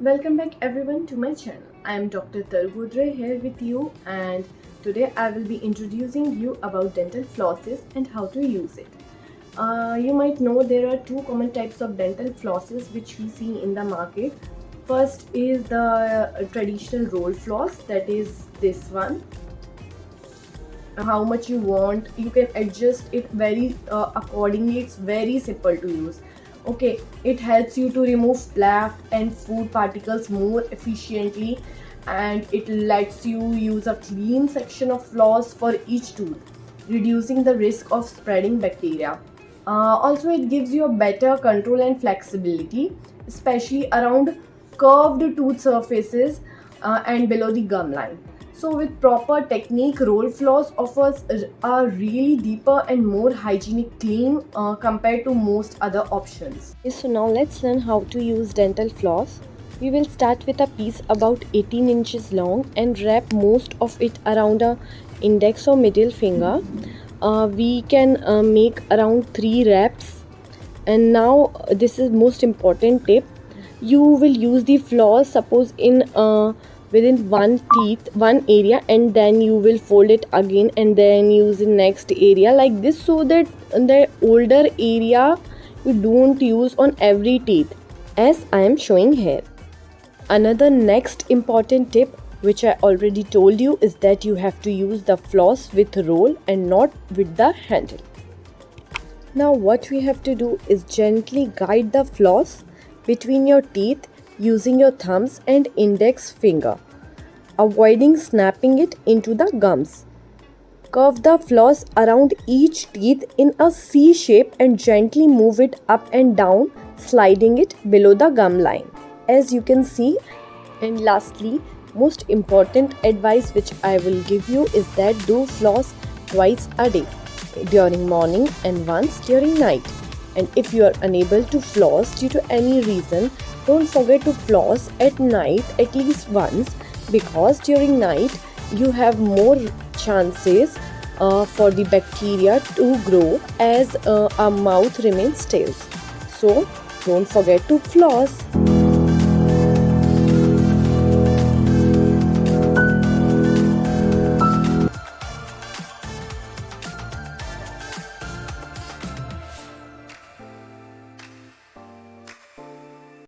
Welcome back everyone to my channel. I am Dr. Taru here with you, and today I will be introducing you about dental flosses and how to use it. You might know there are two common types of dental flosses which we see in the market. First is the traditional roll floss, that is this one. How much you want, you can adjust it very accordingly. It's very simple to use. Okay, it helps you to remove plaque and food particles more efficiently, and it lets you use a clean section of floss for each tooth, reducing the risk of spreading bacteria. Also, it gives you a better control and flexibility, especially around curved tooth surfaces and below the gum line. So with proper technique, roll floss offers a really deeper and more hygienic clean compared to most other options. So now let's learn how to use dental floss. We will start with a piece about 18 inches long and wrap most of it around a index or middle finger. We can make around 3 wraps. And now this is most important tip. You will use the floss suppose in within one area, and then you will fold it again and then use the next area like this, so that the older area you don't use on every teeth, as I am showing here. Another next important tip which I already told you is that you have to use the floss with roll and not with the handle. Now what we have to do is gently guide the floss between your teeth using your thumbs and index finger, avoiding snapping it into the gums. Curve the floss around each teeth in a C shape and gently move it up and down, sliding it below the gum line, as you can see. And lastly, most important advice which I will give you is that do floss twice a day, during morning and once during night. And if you are unable to floss due to any reason, don't forget to floss at night at least once, because during night you have more chances for the bacteria to grow as our mouth remains still. So don't forget to floss.